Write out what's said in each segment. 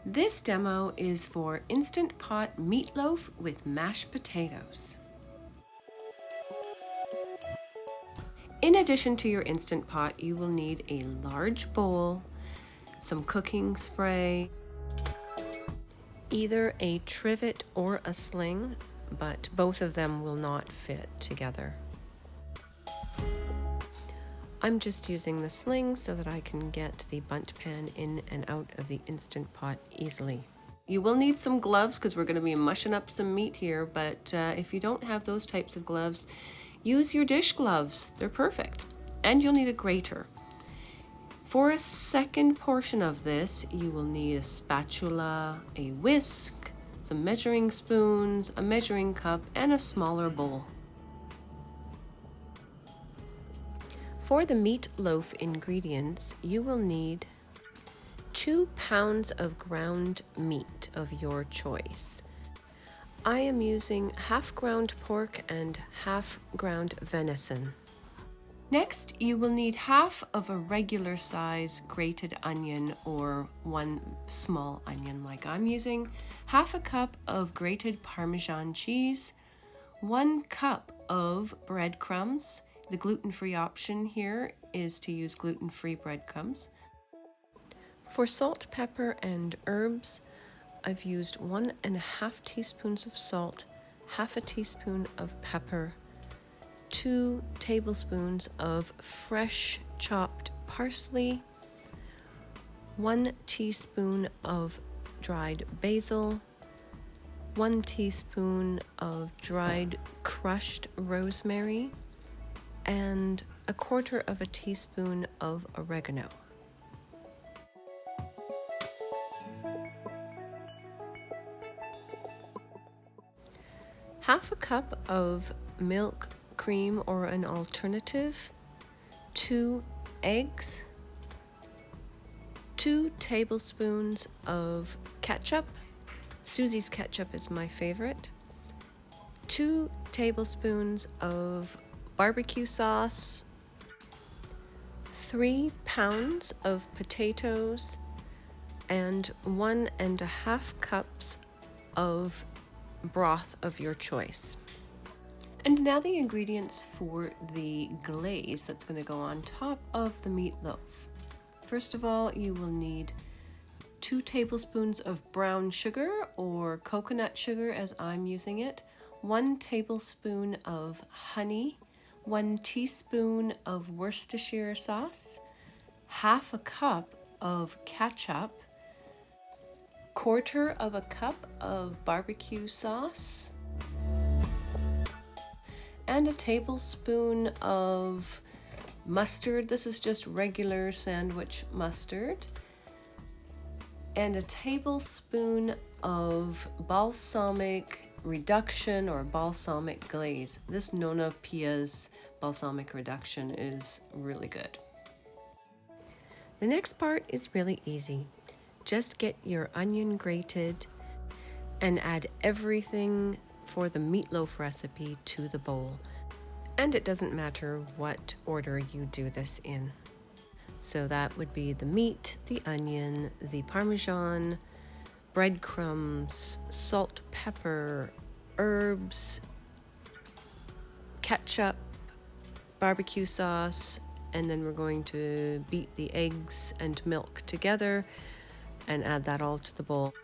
This demo is for Instant Pot meatloaf with mashed potatoes. In addition to your Instant Pot, you will need a large bowl, some cooking spray, either a trivet or a sling, but both of them will not fit together. I'm just using the sling so that I can get the bundt pan in and out of the Instant Pot easily. You will need some gloves because we're going to be mushing up some meat here, but if you don't have those types of gloves, use your dish gloves. They're perfect. And you'll need a grater. For a second portion of this, you will need a spatula, a whisk, some measuring spoons, a measuring cup, and a smaller bowl. For the meatloaf ingredients, you will need 2 pounds of ground meat of your choice. I am using half ground pork and half ground venison. Next, you will need half of a regular size grated onion or 1 small onion like I'm using, half a cup of grated Parmesan cheese, 1 cup of breadcrumbs. The gluten-free option here is to use gluten-free breadcrumbs. For salt, pepper, and herbs, I've used 1.5 teaspoons of salt, half a teaspoon of pepper, 2 tablespoons of fresh chopped parsley, 1 teaspoon of dried basil, 1 teaspoon of dried crushed rosemary, and 1/4 teaspoon of oregano. Half a cup of milk, cream, or an alternative, 2 eggs, 2 tablespoons of ketchup. Susie's ketchup is my favorite. 2 tablespoons of barbecue sauce, 3 pounds of potatoes, and 1.5 cups of broth of your choice. And now the ingredients for the glaze that's going to go on top of the meatloaf. First of all, you will need 2 tablespoons of brown sugar or coconut sugar as I'm using it, 1 tablespoon of honey, 1 teaspoon of Worcestershire sauce, half a cup of ketchup, 1/4 cup of barbecue sauce, and a tablespoon of mustard. This is just regular sandwich mustard, and a tablespoon of balsamic reduction or balsamic glaze. This Nona Pia's balsamic reduction is really good. The next part is really easy. Just get your onion grated and add everything for the meatloaf recipe to the bowl. And it doesn't matter what order you do this in. So that would be the meat, the onion, the Parmesan, breadcrumbs, salt, pepper, herbs, ketchup, barbecue sauce, and then we're going to beat the eggs and milk together and add that all to the bowl.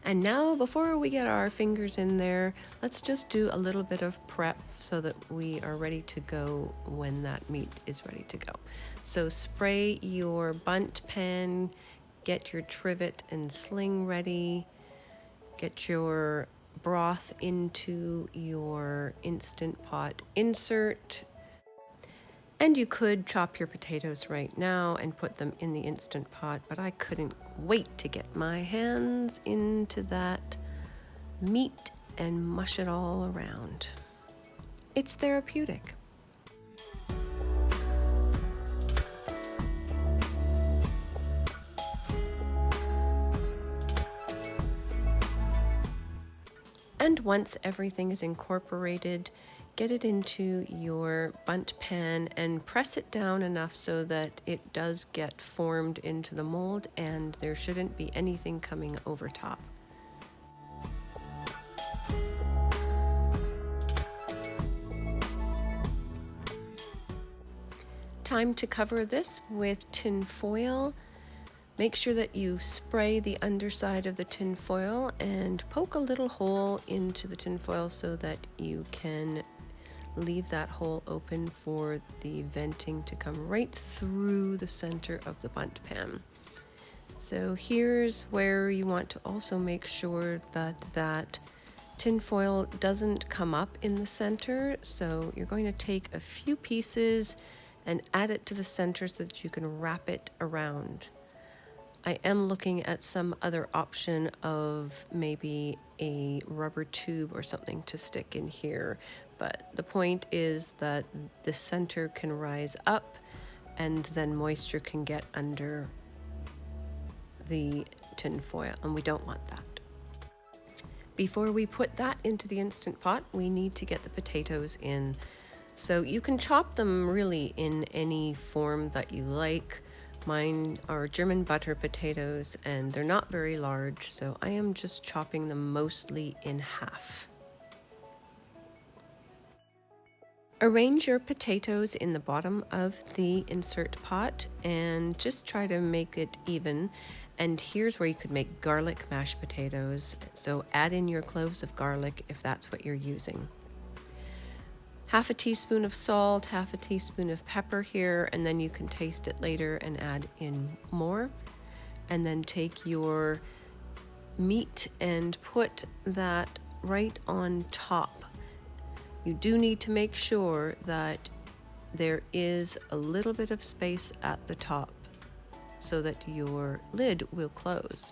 And now, before we get our fingers in there, let's just do a little bit of prep so that we are ready to go when that meat is ready to go. So spray your bundt pan, get your trivet and sling ready, get your broth into your Instant Pot insert. And you could chop your potatoes right now and put them in the Instant Pot, but I couldn't wait to get my hands into that meat and mush it all around. It's therapeutic. And once everything is incorporated, get it into your bundt pan and press it down enough so that it does get formed into the mold and there shouldn't be anything coming over top. Time to cover this with tin foil. Make sure that you spray the underside of the tin foil and poke a little hole into the tin foil so that you can leave that hole open for the venting to come right through the center of the bundt pan. So here's where you want to also make sure that that tin foil doesn't come up in the center. So you're going to take a few pieces and add it to the center so that you can wrap it around. I am looking at some other option of maybe a rubber tube or something to stick in here, but the point is that the center can rise up and then moisture can get under the tin foil, and we don't want that. Before we put that into the Instant Pot, we need to get the potatoes in. So you can chop them really in any form that you like. Mine are German butter potatoes and they're not very large, so I am just chopping them mostly in half. Arrange your potatoes in the bottom of the insert pot and just try to make it even. And here's where you could make garlic mashed potatoes. So add in your cloves of garlic if that's what you're using. Half a teaspoon of salt, half a teaspoon of pepper here, and then you can taste it later and add in more. And then take your meat and put that right on top. You do need to make sure that there is a little bit of space at the top so that your lid will close.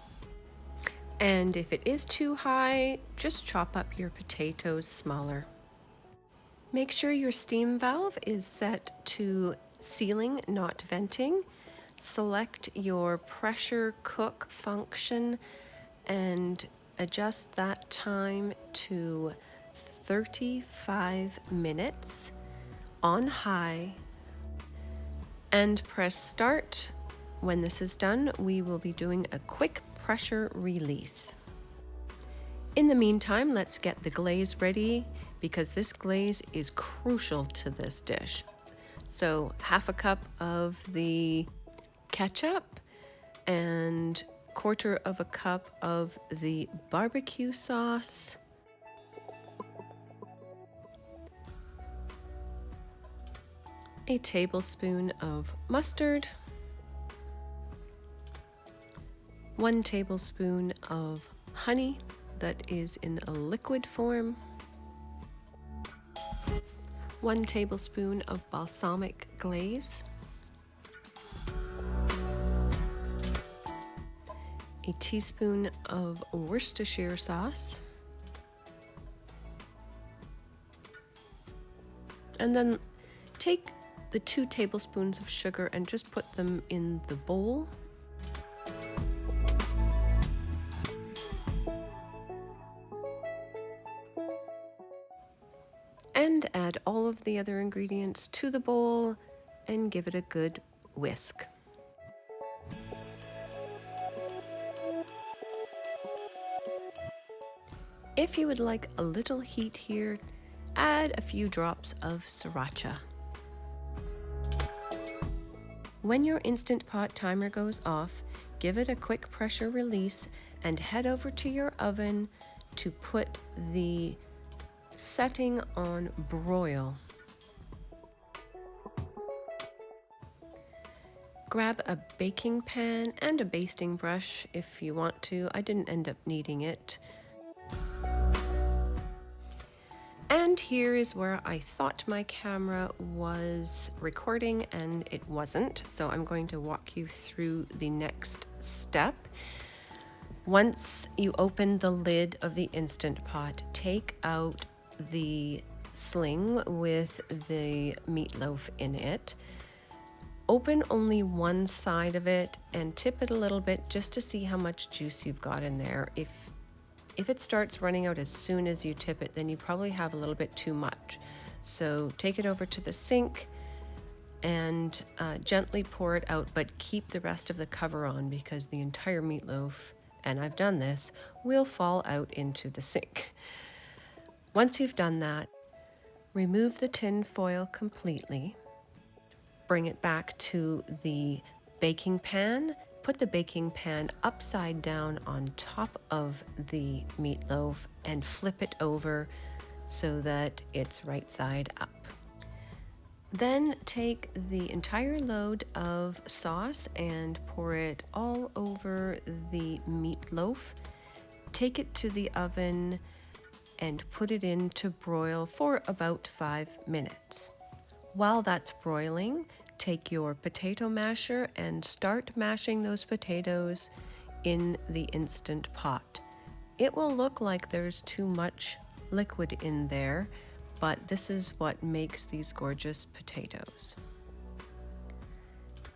And if it is too high, just chop up your potatoes smaller. Make sure your steam valve is set to sealing, not venting. Select your pressure cook function and adjust that time to 35 minutes on high and press start. When this is done, we will be doing a quick pressure release. In the meantime, let's get the glaze ready because this glaze is crucial to this dish. So half a cup of the ketchup and quarter of a cup of the barbecue sauce, a tablespoon of mustard, 1 tablespoon of honey that is in a liquid form, 1 tablespoon of balsamic glaze, a teaspoon of Worcestershire sauce, and then take the 2 tablespoons of sugar and just put them in the bowl. And add all of the other ingredients to the bowl and give it a good whisk. If you would like a little heat here, add a few drops of sriracha. When your Instant Pot timer goes off, give it a quick pressure release and head over to your oven to put the setting on broil. Grab a baking pan and a basting brush if you want to. I didn't end up needing it. And here is where I thought my camera was recording and it wasn't, so I'm going to walk you through the next step. Once you open the lid of the Instant Pot, take out the sling with the meatloaf in it. Open only one side of it and tip it a little bit just to see how much juice you've got in there. If it starts running out as soon as you tip it, then you probably have a little bit too much. So take it over to the sink and gently pour it out, but keep the rest of the cover on because the entire meatloaf, and I've done this, will fall out into the sink. Once you've done that, remove the tin foil completely. Bring it back to the baking pan. Put the baking pan upside down on top of the meatloaf and flip it over so that it's right side up. Then take the entire load of sauce and pour it all over the meatloaf. Take it to the oven and put it in to broil for about 5 minutes. While that's broiling, take your potato masher and start mashing those potatoes in the Instant Pot. It will look like there's too much liquid in there, but this is what makes these gorgeous potatoes.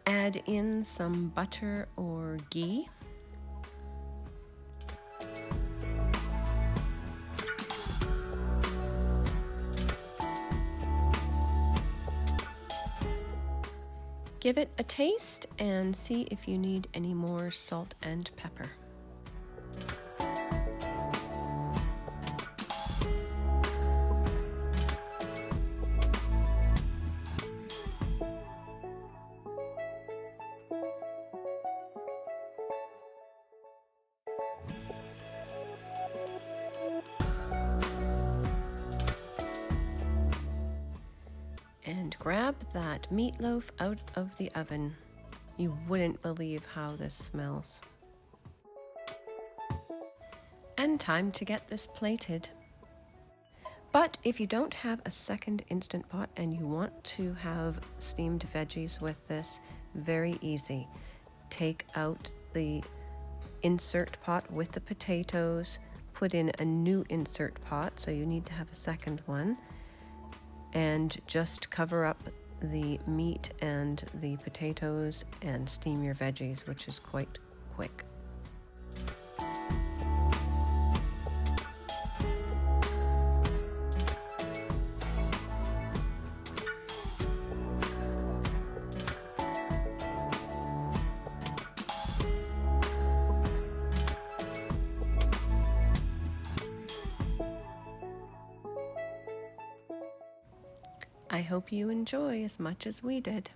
Add in some butter or ghee. Give it a taste and see if you need any more salt and pepper. And grab that meatloaf out of the oven. You wouldn't believe how this smells. And time to get this plated. But if you don't have a second Instant Pot and you want to have steamed veggies with this, very easy. Take out the insert pot with the potatoes, put in a new insert pot, so you need to have a second one, and just cover up the meat and the potatoes and steam your veggies, which is quite quick. I hope you enjoy as much as we did.